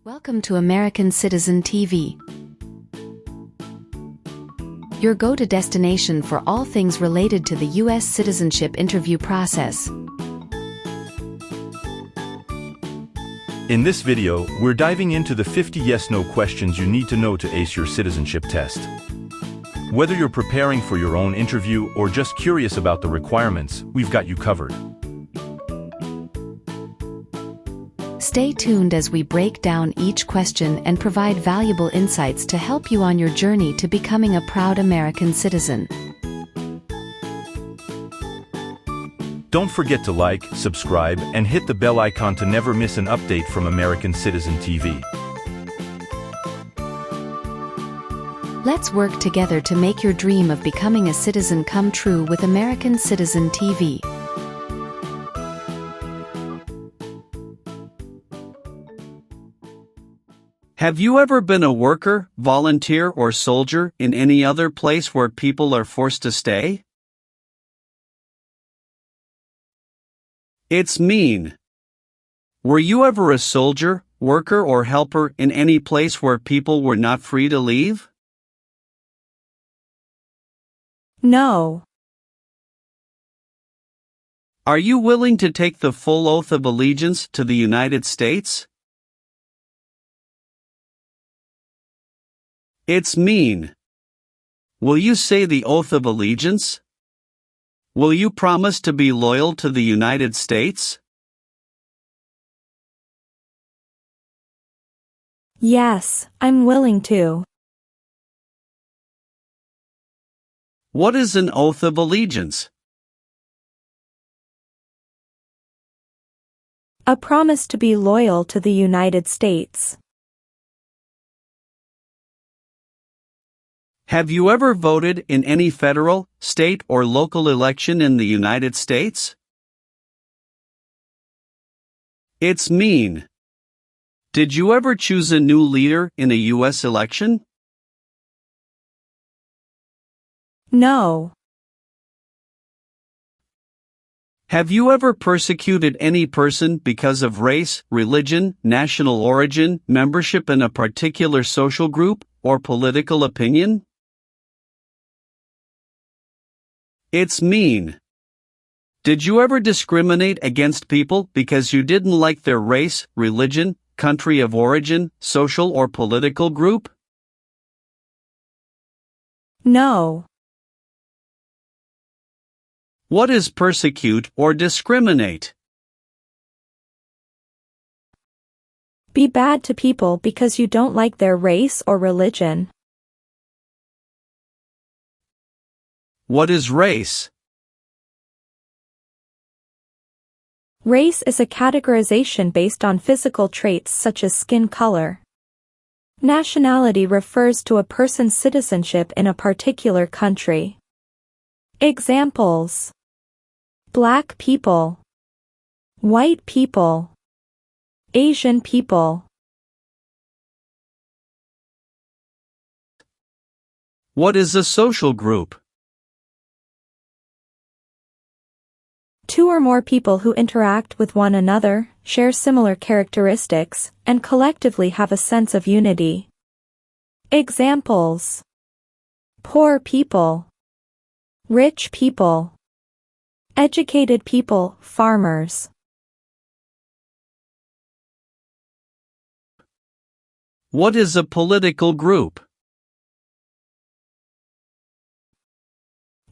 Welcome to American Citizen TV, your go-to destination for all things related to the U.S. citizenship interview process. In this video, we're diving into the 50 yes-no questions you need to know to ace your citizenship test. Whether you're preparing for your own interview or just curious about the requirements, we've got you covered. Stay tuned as we break down each question and provide valuable insights to help you on your journey to becoming a proud American citizen. Don't forget to like, subscribe, and hit the bell icon to never miss an update from American Citizen TV. Let's work together to make your dream of becoming a citizen come true with American Citizen TV. Have you ever been a worker, volunteer, or soldier in any other place where people are forced to stay? It's mean. Were you ever a soldier, worker, or helper in any place where people were not free to leave? No. Are you willing to take the full oath of allegiance to the United States? It's mean. Will you say the oath of allegiance? Will you promise to be loyal to the United States? Yes, I'm willing to. What is an oath of allegiance? A promise to be loyal to the United States. Have you ever voted in any federal, state, or local election in the United States? It's mean. Did you ever choose a new leader in a U.S. election? No. Have you ever persecuted any person because of race, religion, national origin, membership in a particular social group, or political opinion? It's mean. Did you ever discriminate against people because you didn't like their race, religion, country of origin, social or political group? No. What is persecute or discriminate? Be bad to people because you don't like their race or religion. What is race? Race is a categorization based on physical traits such as skin color. Nationality refers to a person's citizenship in a particular country. Examples: Black people, white people, Asian people. What is a social group? Two or more people who interact with one another, share similar characteristics, and collectively have a sense of unity. Examples: poor people, rich people, educated people, farmers. What is a political group?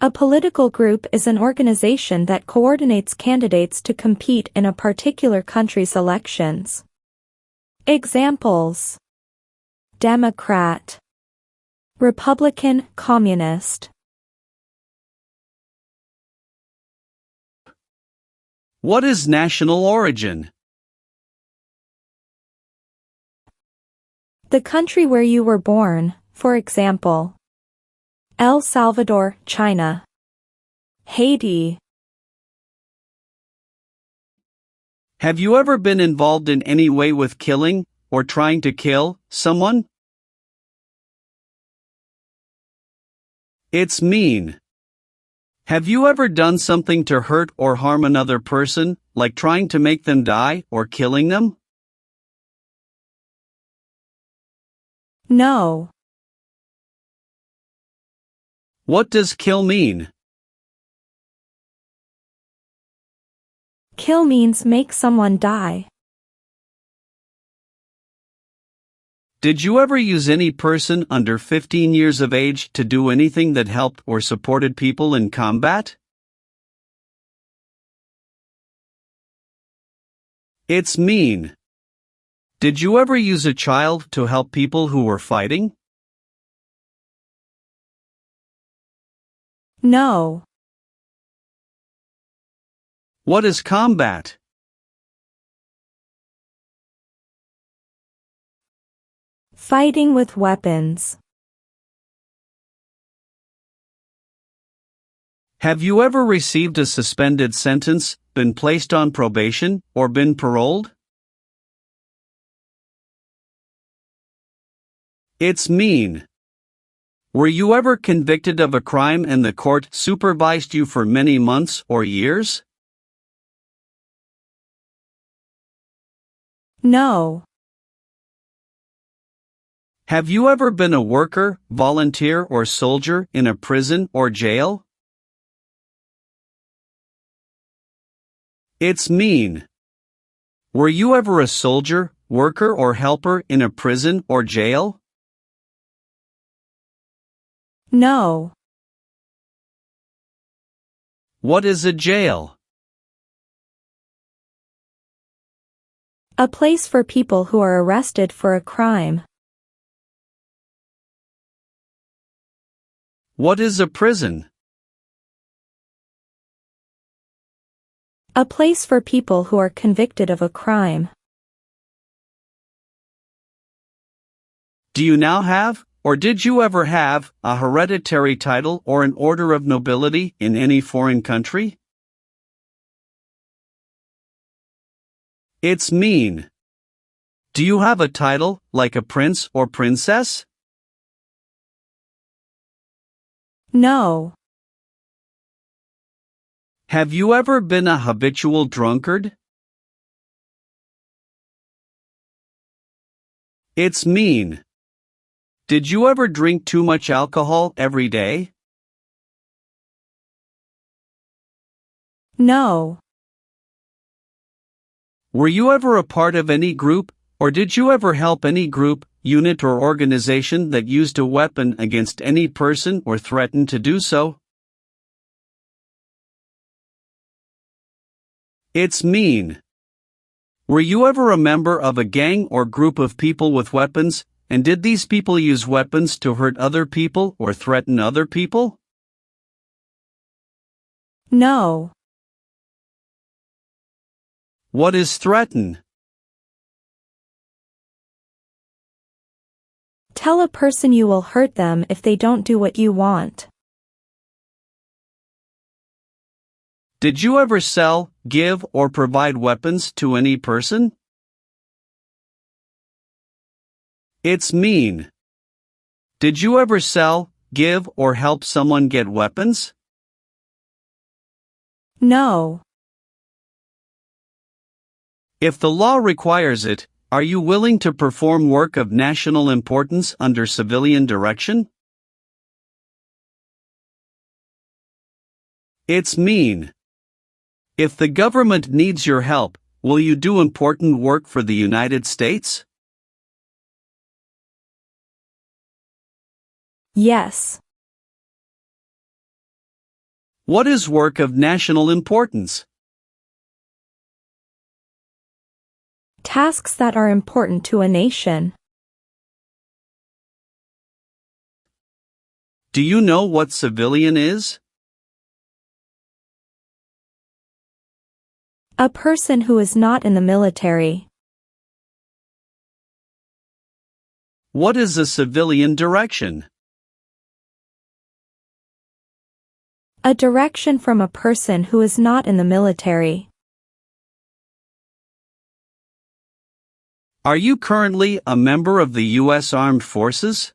A political group is an organization that coordinates candidates to compete in a particular country's elections. Examples: Democrat, Republican, Communist. What is national origin? The country where you were born, for example, El Salvador, China. Haiti. Have you ever been involved in any way with killing, or trying to kill, someone? It's mean. Have you ever done something to hurt or harm another person, like trying to make them die or killing them? No. What does kill mean? Kill means make someone die. Did you ever use any person under 15 years of age to do anything that helped or supported people in combat? It's mean. Did you ever use a child to help people who were fighting? No. What is combat? Fighting with weapons. Have you ever received a suspended sentence, been placed on probation, or been paroled? It's mean. Were you ever convicted of a crime and the court supervised you for many months or years? No. Have you ever been a worker, volunteer, or soldier in a prison or jail? It's mean. Were you ever a soldier, worker, or helper in a prison or jail? No. What is a jail? A place for people who are arrested for a crime. What is a prison? A place for people who are convicted of a crime. Do you now have, or did you ever have, a hereditary title or an order of nobility in any foreign country? It's mean. Do you have a title, like a prince or princess? No. Have you ever been a habitual drunkard? It's mean. Did you ever drink too much alcohol every day? No. Were you ever a part of any group, or did you ever help any group, unit, or organization that used a weapon against any person or threatened to do so? It's mean. Were you ever a member of a gang or group of people with weapons, and did these people use weapons to hurt other people or threaten other people? No. What is threaten? Tell a person you will hurt them if they don't do what you want. Did you ever sell, give, or provide weapons to any person? It's mean. Did you ever sell, give, or help someone get weapons? No. If the law requires it, are you willing to perform work of national importance under civilian direction? It's mean. If the government needs your help, will you do important work for the United States? Yes. What is work of national importance? Tasks that are important to a nation. Do you know what civilian is? A person who is not in the military. What is a civilian direction? A direction from a person who is not in the military. Are you currently a member of the U.S. Armed Forces?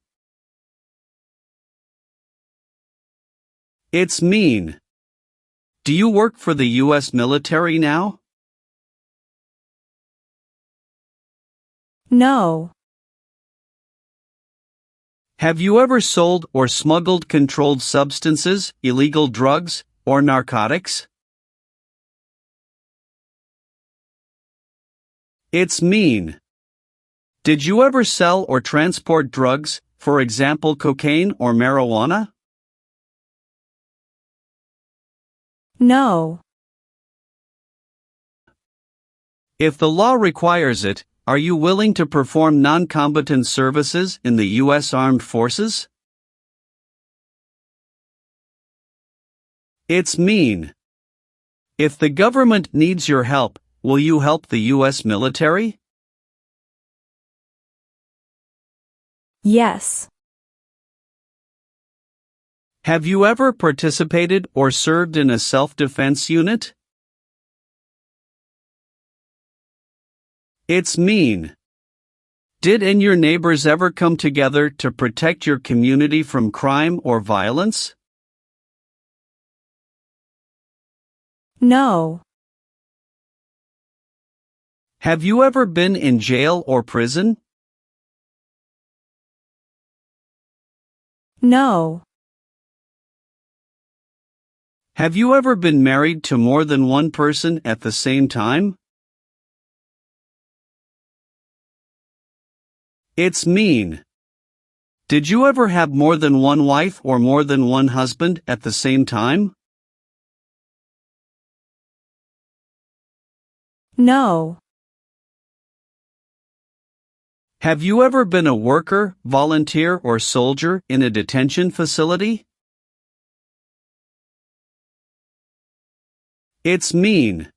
It's mean. Do you work for the U.S. military now? No. Have you ever sold or smuggled controlled substances, illegal drugs, or narcotics? It's mean. Did you ever sell or transport drugs, for example cocaine or marijuana? No. If the law requires it, are you willing to perform non-combatant services in the U.S. Armed Forces? It's mean. If the government needs your help, will you help the U.S. military? Yes. Have you ever participated or served in a self-defense unit? It's mean. Did and your neighbors ever come together to protect your community from crime or violence? No. Have you ever been in jail or prison? No. Have you ever been married to more than one person at the same time? It's mean. Did you ever have more than one wife or more than one husband at the same time? No. Have you ever been a worker, volunteer, or soldier in a detention facility? It's mean.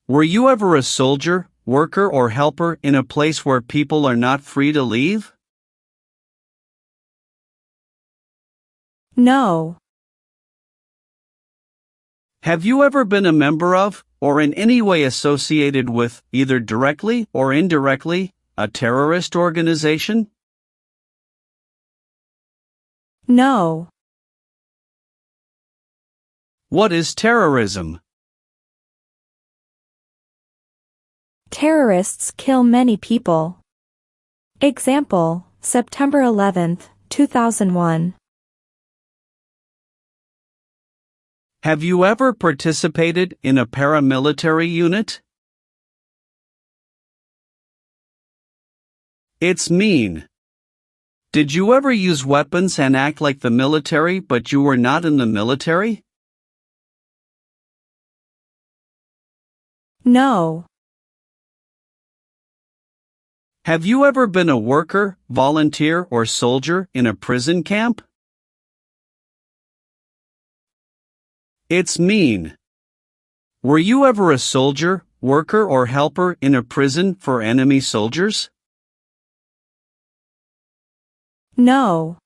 Were you ever a soldier, worker, or helper in a place where people are not free to leave? No. Have you ever been a member of, or in any way associated with, either directly or indirectly, a terrorist organization? No. What is terrorism? Terrorists kill many people. Example, September 11, 2001. Have you ever participated in a paramilitary unit? It's mean. Did you ever use weapons and act like the military but you were not in the military? No. Have you ever been a worker, volunteer, or soldier in a prison camp? It's mean. Were you ever a soldier, worker, or helper in a prison for enemy soldiers? No.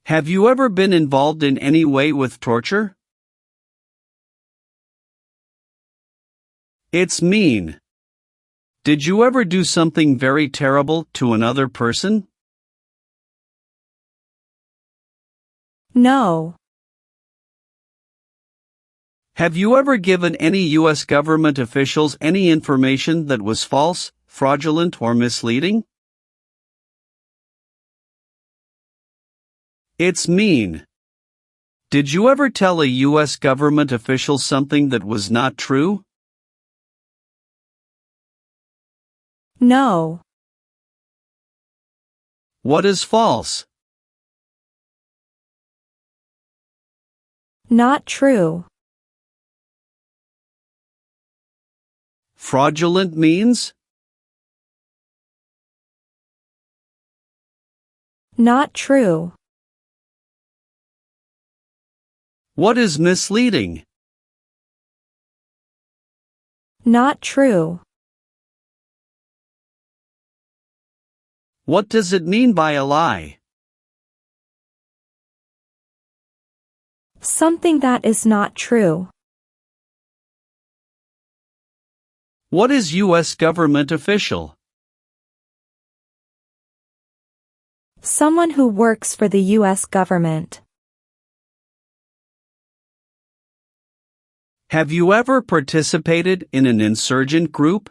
Have you ever been involved in any way with torture? It's mean. Did you ever do something very terrible to another person? No. Have you ever given any U.S. government officials any information that was false, fraudulent, or misleading? It's mean. Did you ever tell a U.S. government official something that was not true? No. What is false? Not true. Fraudulent means? Not true. What is misleading? Not true. What does it mean by a lie? Something that is not true. What is U.S. government official? Someone who works for the U.S. government. Have you ever participated in an insurgent group?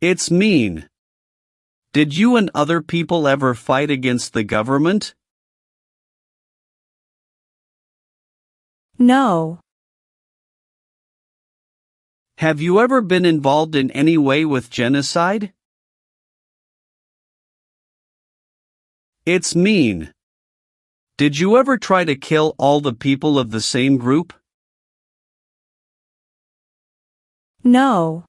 It's mean. Did you and other people ever fight against the government? No. Have you ever been involved in any way with genocide? It's mean. Did you ever try to kill all the people of the same group? No.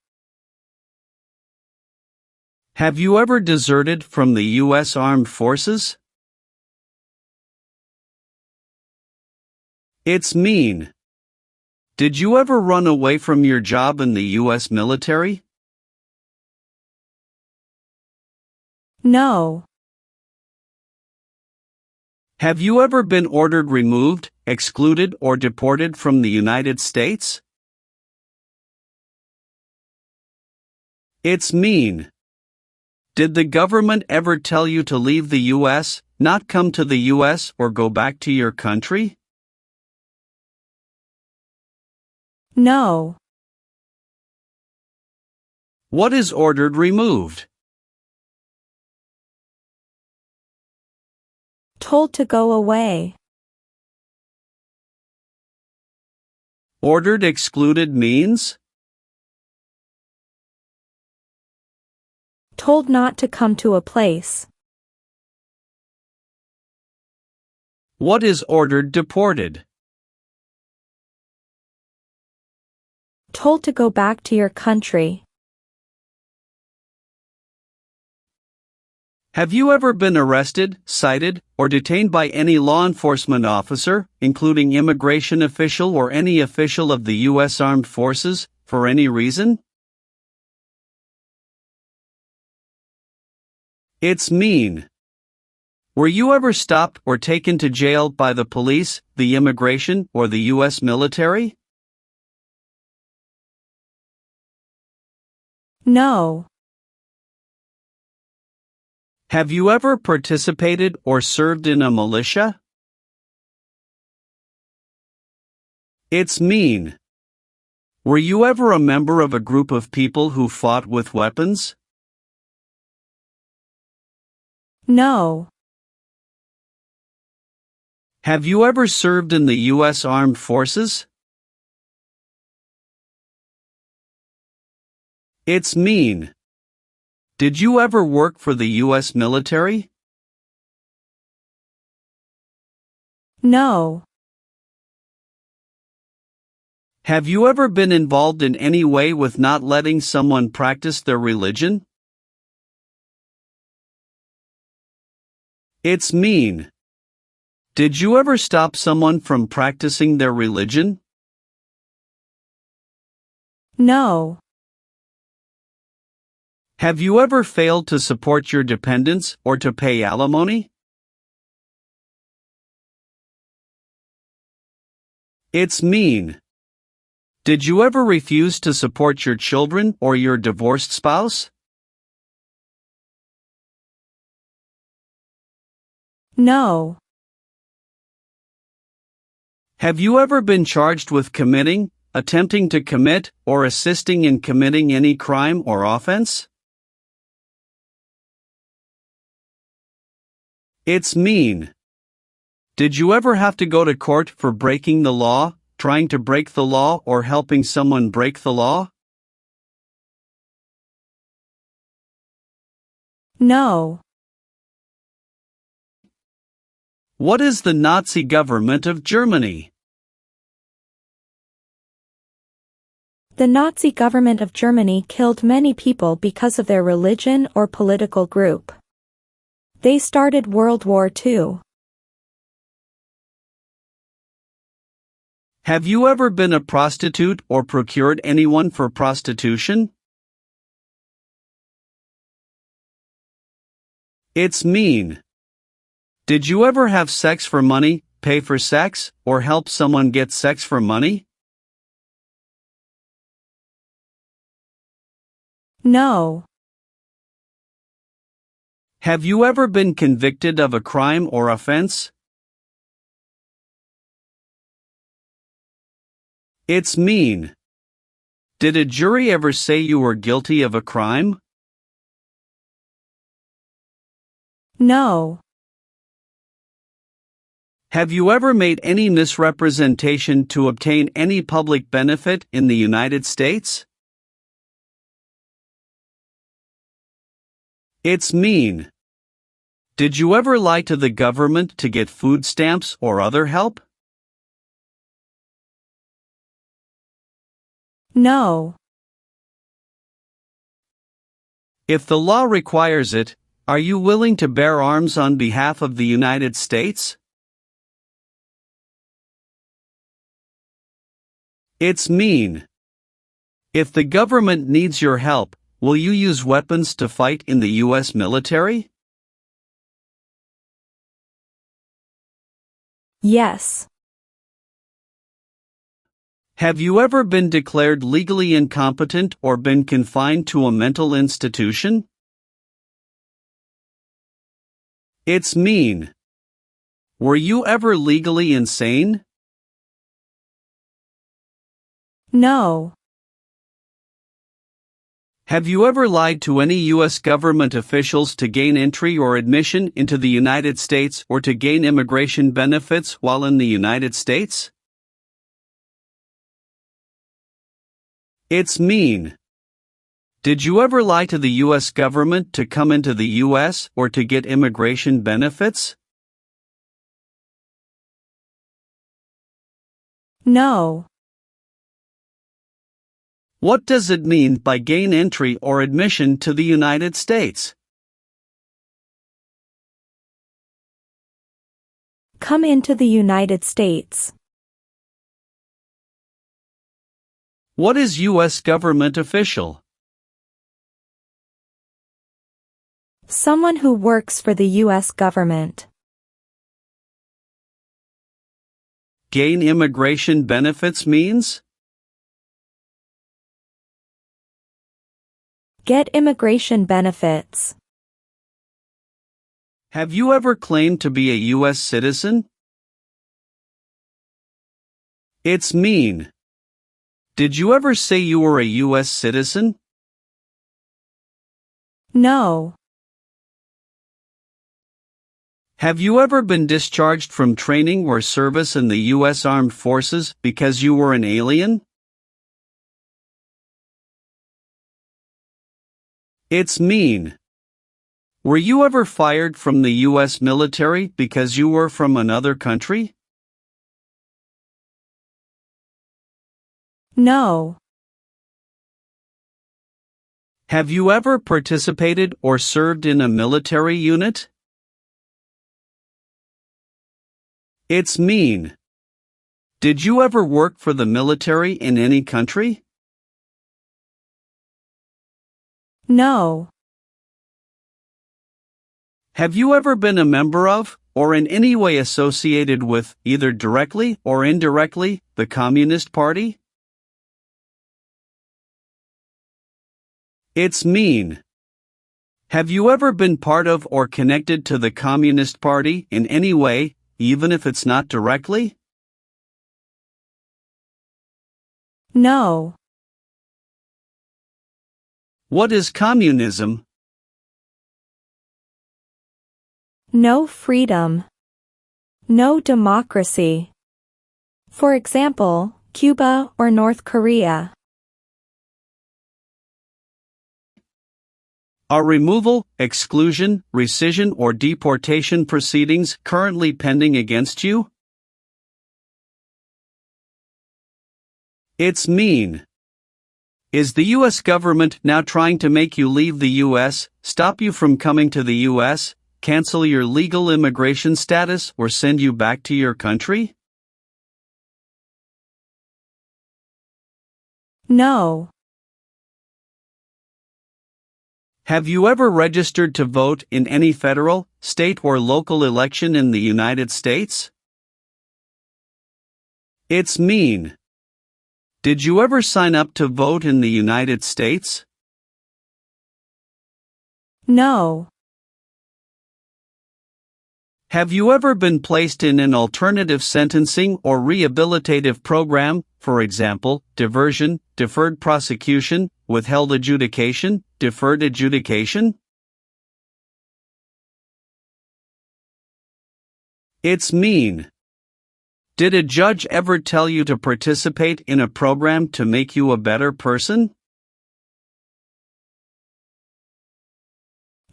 Have you ever deserted from the U.S. Armed Forces? It's mean. Did you ever run away from your job in the U.S. military? No. Have you ever been ordered removed, excluded, or deported from the United States? It's mean. Did the government ever tell you to leave the U.S., not come to the U.S., or go back to your country? No. What is ordered removed? Told to go away. Ordered excluded means? Told not to come to a place. What is ordered deported? Told to go back to your country. Have you ever been arrested, cited, or detained by any law enforcement officer, including immigration official or any official of the U.S. Armed Forces, for any reason? It's mean. Were you ever stopped or taken to jail by the police, the immigration, or the U.S. military? No. Have you ever participated or served in a militia? It's mean. Were you ever a member of a group of people who fought with weapons? No. Have you ever served in the U.S. Armed Forces? It's mean. Did you ever work for the U.S. military? No. Have you ever been involved in any way with not letting someone practice their religion? It's mean. Did you ever stop someone from practicing their religion? No. Have you ever failed to support your dependents or to pay alimony? It's mean. Did you ever refuse to support your children or your divorced spouse? No. Have you ever been charged with committing, attempting to commit, or assisting in committing any crime or offense? It's mean. Did you ever have to go to court for breaking the law, trying to break the law, or helping someone break the law? No. What is the Nazi government of Germany? The Nazi government of Germany killed many people because of their religion or political group. They started World War II. Have you ever been a prostitute or procured anyone for prostitution? It's mean. Did you ever have sex for money, pay for sex, or help someone get sex for money? No. Have you ever been convicted of a crime or offense? It's mean. Did a jury ever say you were guilty of a crime? No. Have you ever made any misrepresentation to obtain any public benefit in the United States? It's mean. Did you ever lie to the government to get food stamps or other help? No. If the law requires it, are you willing to bear arms on behalf of the United States? It's mean. If the government needs your help, will you use weapons to fight in the U.S. military? Yes. Have you ever been declared legally incompetent or been confined to a mental institution? It's mean. Were you ever legally insane? No. Have you ever lied to any U.S. government officials to gain entry or admission into the United States or to gain immigration benefits while in the United States? It's mean. Did you ever lie to the U.S. government to come into the U.S. or to get immigration benefits? No. What does it mean by gain entry or admission to the United States? Come into the United States. What is U.S. government official? Someone who works for the U.S. government. Gain immigration benefits means? Get immigration benefits. Have you ever claimed to be a U.S. citizen? It's mean. Did you ever say you were a U.S. citizen? No. Have you ever been discharged from training or service in the U.S. Armed Forces because you were an alien? It's mean. Were you ever fired from the U.S. military because you were from another country? No. Have you ever participated or served in a military unit? It's mean. Did you ever work for the military in any country? No. Have you ever been a member of, or in any way associated with, either directly or indirectly, the Communist Party? It's mean. Have you ever been part of or connected to the Communist Party in any way, even if it's not directly? No. What is communism? No freedom. No democracy. For example, Cuba or North Korea. Are removal, exclusion, rescission or deportation proceedings currently pending against you? It's mean. Is the U.S. government now trying to make you leave the U.S., stop you from coming to the U.S., cancel your legal immigration status or send you back to your country? No. Have you ever registered to vote in any federal, state or local election in the United States? It's mean. Did you ever sign up to vote in the United States? No. Have you ever been placed in an alternative sentencing or rehabilitative program, for example, diversion, deferred prosecution, withheld adjudication, deferred adjudication? It's mean. Did a judge ever tell you to participate in a program to make you a better person?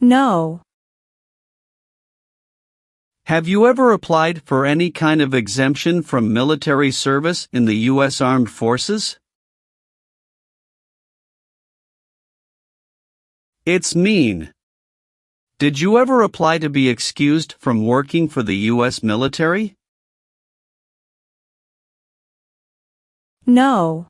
No. Have you ever applied for any kind of exemption from military service in the U.S. Armed Forces? It's mean. Did you ever apply to be excused from working for the U.S. military? No.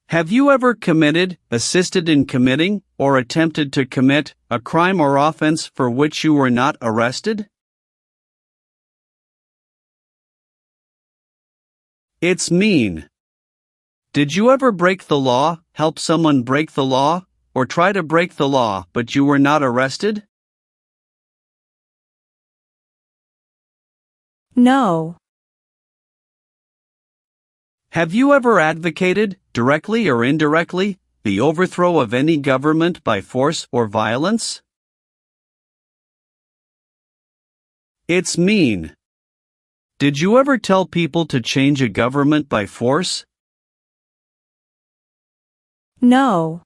Have you ever committed, assisted in committing, or attempted to commit a crime or offense for which you were not arrested? It's mean. Did you ever break the law, help someone break the law, or try to break the law but you were not arrested? No. Have you ever advocated, directly or indirectly, the overthrow of any government by force or violence? It's mean. Did you ever tell people to change a government by force? No.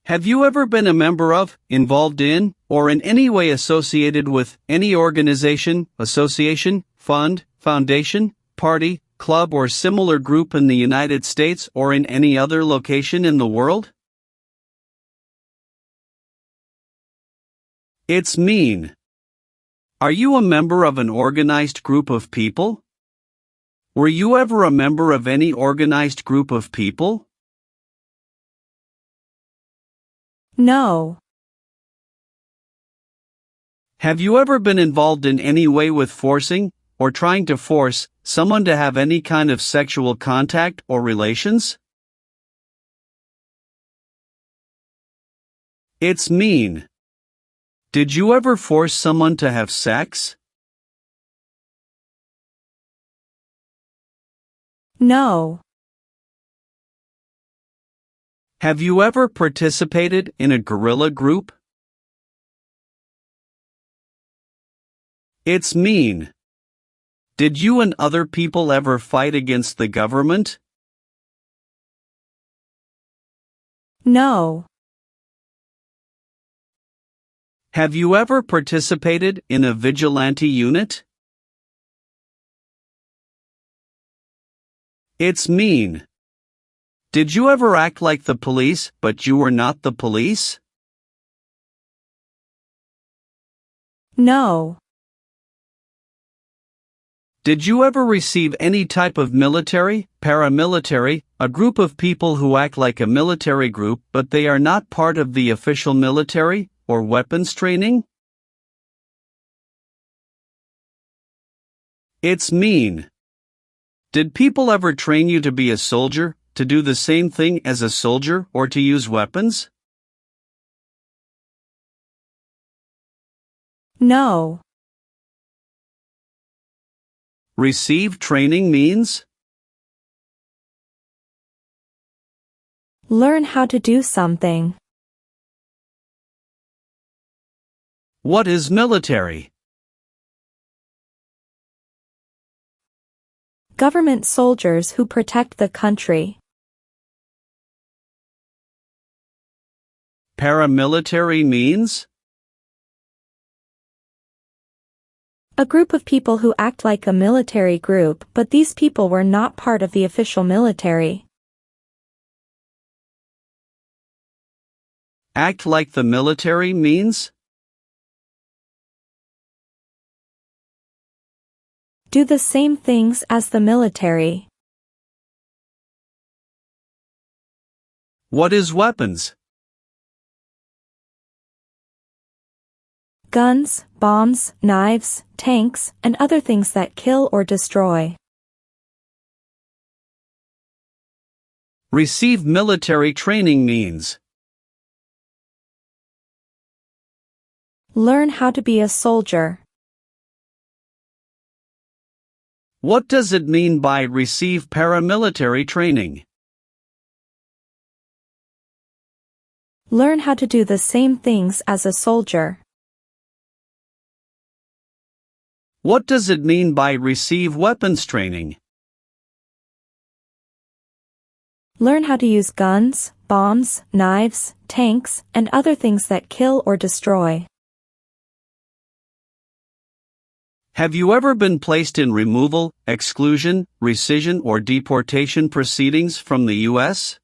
Have you ever been a member of, involved in, or in any way associated with any organization, association, fund, foundation, party, club or similar group in the United States or in any other location in the world? It's mean. Are you a member of an organized group of people? Were you ever a member of any organized group of people? No. Have you ever been involved in any way with forcing, or trying to force, someone to have any kind of sexual contact or relations? It's mean. Did you ever force someone to have sex? No. Have you ever participated in a guerrilla group? It's mean. Did you and other people ever fight against the government? No. Have you ever participated in a vigilante unit? It's mean. Did you ever act like the police, but you were not the police? No. Did you ever receive any type of military, paramilitary, a group of people who act like a military group but they are not part of the official military, or weapons training? It's mean. Did people ever train you to be a soldier, to do the same thing as a soldier or to use weapons? No. Receive training means? Learn how to do something. What is military? Government soldiers who protect the country. Paramilitary means? A group of people who act like a military group, but these people were not part of the official military. Act like the military means? Do the same things as the military. What is weapons? Guns, bombs, knives, tanks, and other things that kill or destroy. Receive military training means? Learn how to be a soldier. What does it mean by receive paramilitary training? Learn how to do the same things as a soldier. What does it mean by receive weapons training? Learn how to use guns, bombs, knives, tanks, and other things that kill or destroy. Have you ever been placed in removal, exclusion, rescission, or deportation proceedings from the U.S.?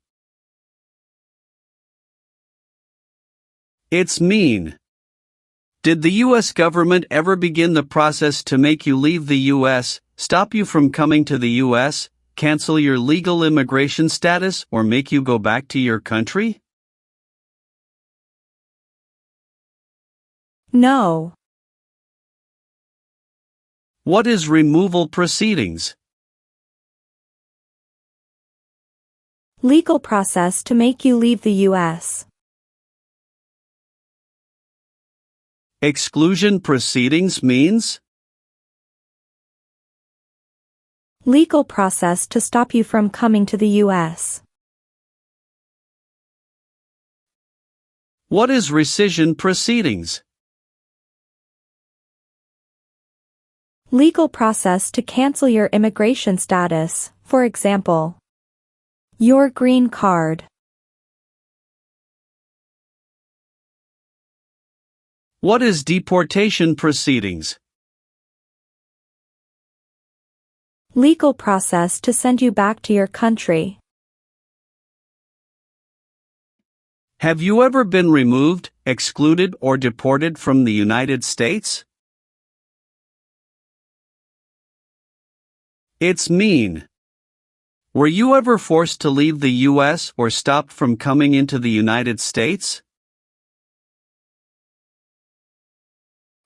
It's mean. Did the U.S. government ever begin the process to make you leave the U.S., stop you from coming to the U.S., cancel your legal immigration status, or make you go back to your country? No. What is removal proceedings? Legal process to make you leave the U.S. Exclusion proceedings means? Legal process to stop you from coming to the U.S. What is rescission proceedings? Legal process to cancel your immigration status, for example, your green card. What is deportation proceedings? Legal process to send you back to your country. Have you ever been removed, excluded, or deported from the United States? It's mean. Were you ever forced to leave the U.S. or stopped from coming into the United States?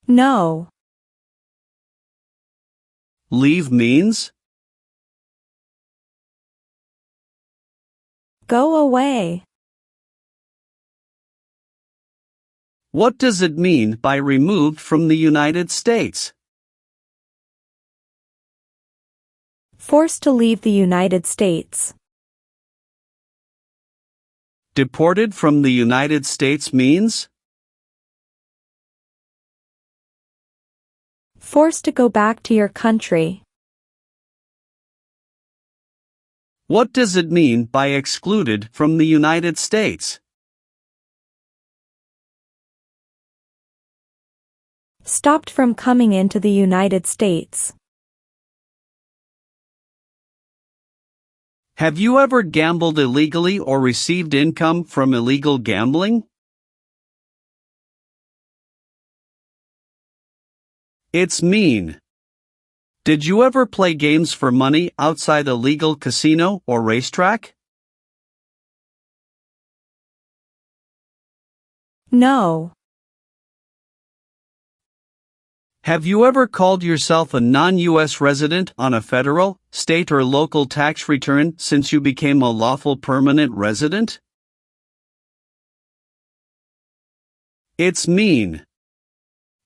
No. Leave means? Go away. What does it mean by removed from the United States? Forced to leave the United States. Deported from the United States means? Forced to go back to your country. What does it mean by excluded from the United States? Stopped from coming into the United States. Have you ever gambled illegally or received income from illegal gambling? It's mean. Did you ever play games for money outside a legal casino or racetrack? No. Have you ever called yourself a non-U.S. resident on a federal, state, or local tax return since you became a lawful permanent resident? It's mean.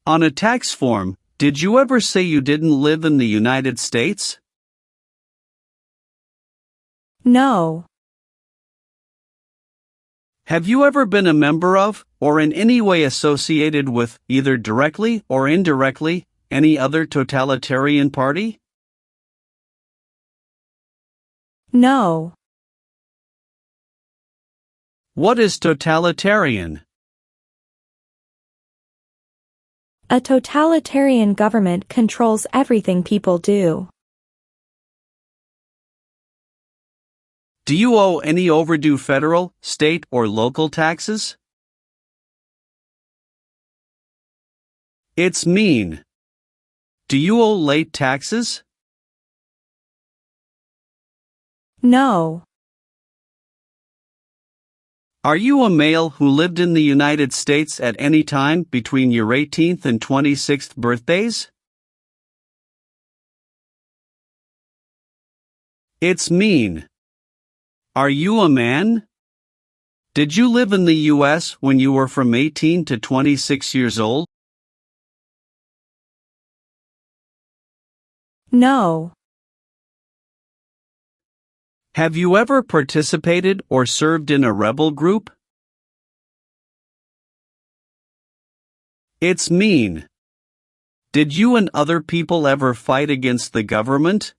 On a tax form, did you ever say you didn't live in the United States? No. Have you ever been a member of, or in any way associated with, either directly or indirectly, any other totalitarian party? No. What is totalitarian? A totalitarian government controls everything people do. Do you owe any overdue federal, state, or local taxes? It's mean. Do you owe late taxes? No. Are you a male who lived in the United States at any time between your 18th and 26th birthdays? It's mean. Are you a man? Did you live in the U.S. when you were from 18 to 26 years old? No. Have you ever participated or served in a rebel group? It's mean. Did you and other people ever fight against the government?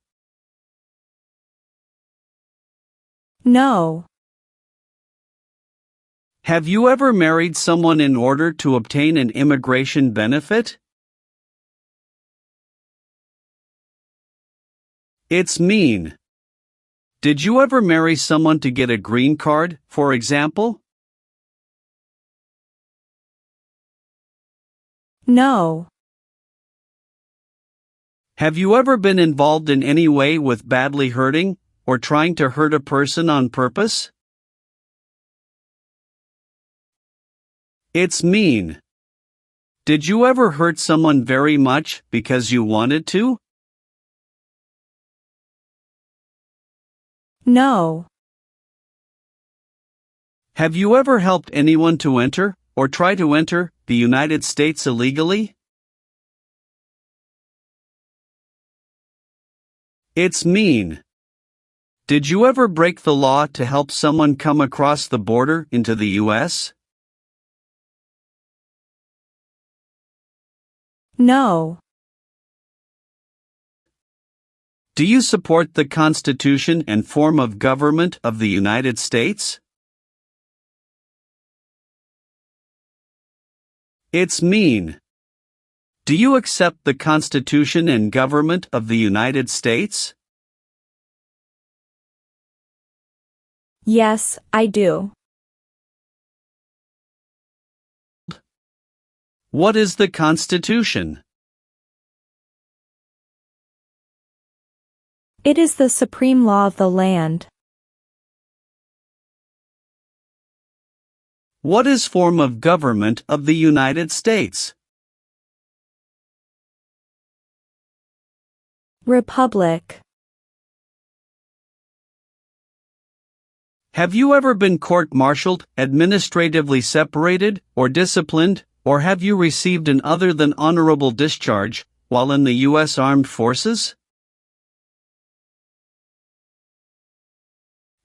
No. Have you ever married someone in order to obtain an immigration benefit? It's mean. Did you ever marry someone to get a green card, for example? No. Have you ever been involved in any way with badly hurting, or trying to hurt a person on purpose? It's mean. Did you ever hurt someone very much because you wanted to? No. Have you ever helped anyone to enter, or try to enter, the United States illegally? It's mean. Did you ever break the law to help someone come across the border into the U.S.? No. Do you support the Constitution and form of government of the United States? It's mean. Do you accept the Constitution and government of the United States? Yes, I do. What is the Constitution? It is the supreme law of the land. What is form of government of the United States? Republic. Have you ever been court-martialed, administratively separated, or disciplined, or have you received an other than honorable discharge while in the U.S. Armed Forces?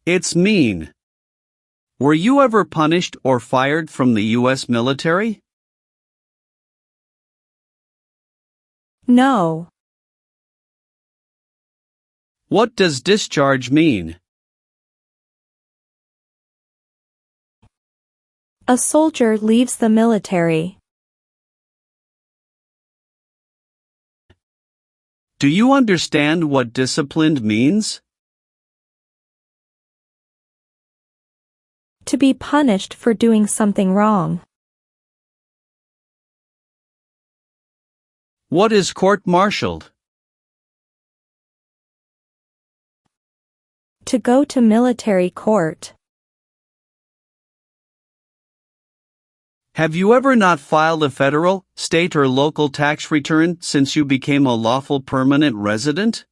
It's mean. Were you ever punished or fired from the U.S. military? No. What does discharge mean? A soldier leaves the military. Do you understand what disciplined means? To be punished for doing something wrong. What is court-martialed? To go to military court. Have you ever not filed a federal, state or local tax return since you became a lawful permanent resident?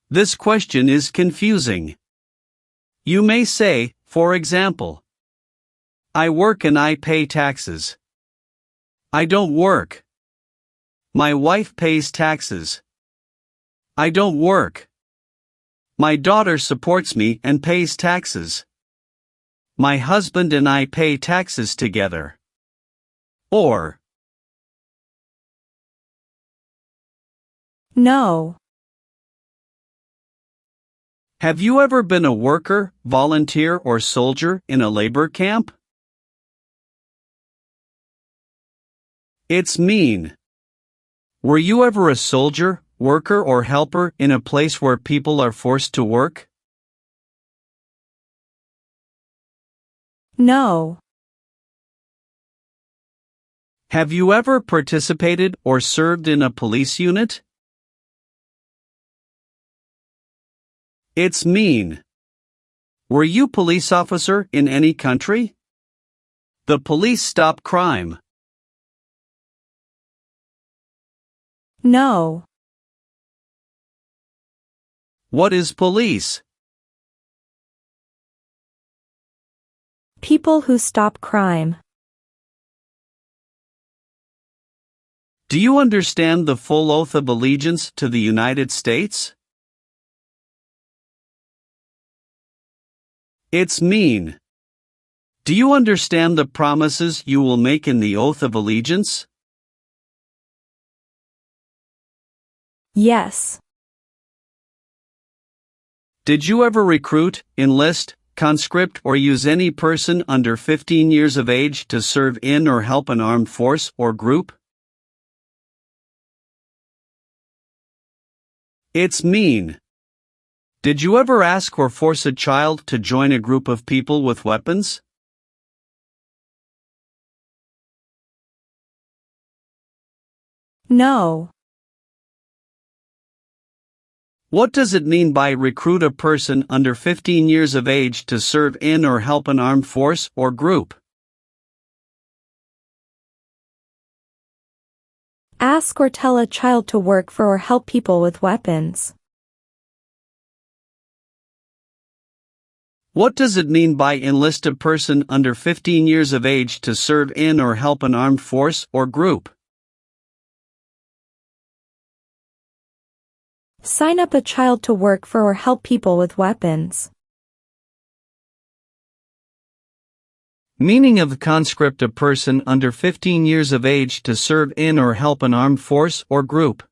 This question is confusing. You may say, for example, I work and I pay taxes. I don't work. My wife pays taxes. I don't work. My daughter supports me and pays taxes. My husband and I pay taxes together. Or, No. have you ever been a worker, volunteer or soldier in a labor camp? It's mean. Were you ever a soldier, worker or helper in a place where people are forced to work? No. Have you ever participated or served in a police unit? It's mean. Were you police officer in any country? The police stop crime. No. What is police? People who stop crime. Do you understand the full oath of allegiance to the United States? It's mean. Do you understand the promises you will make in the oath of allegiance? Yes. Did you ever recruit, enlist, conscript, or use any person under 15 years of age to serve in or help an armed force or group? It's mean. Did you ever ask or force a child to join a group of people with weapons? No. What does it mean by recruit a person under 15 years of age to serve in or help an armed force or group? Ask or tell a child to work for or help people with weapons. What does it mean by enlist a person under 15 years of age to serve in or help an armed force or group? Sign up a child to work for or help people with weapons. Meaning of conscript a person under 15 years of age to serve in or help an armed force or group.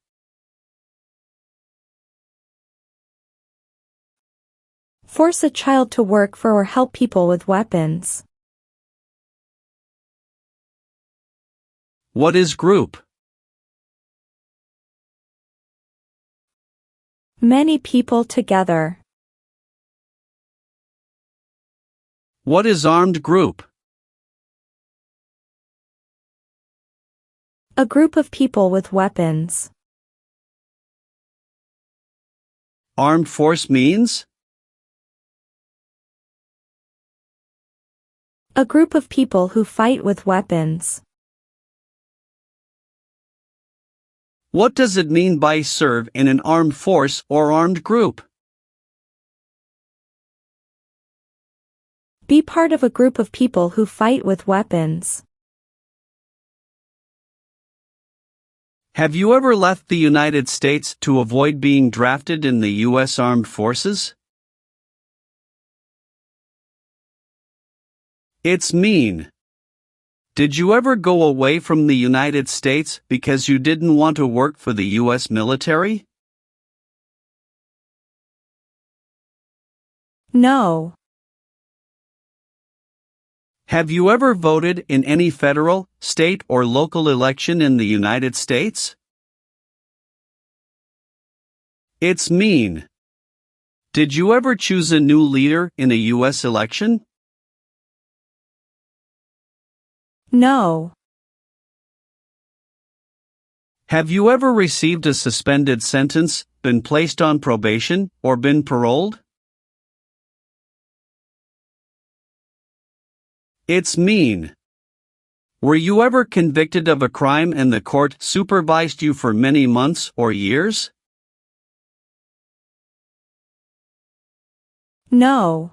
Force a child to work for or help people with weapons. What is group? Many people together. What is armed group? A group of people with weapons. Armed force means? A group of people who fight with weapons. What does it mean by serve in an armed force or armed group? Be part of a group of people who fight with weapons. Have you ever left the United States to avoid being drafted in the U.S. Armed Forces? It's mean. Did you ever go away from the United States because you didn't want to work for the U.S. military? No. Have you ever voted in any federal, state, or local election in the United States? It's mean. Did you ever choose a new leader in a U.S. election? No. Have you ever received a suspended sentence, been placed on probation, or been paroled? It's mean. Were you ever convicted of a crime and the court supervised you for many months or years? No.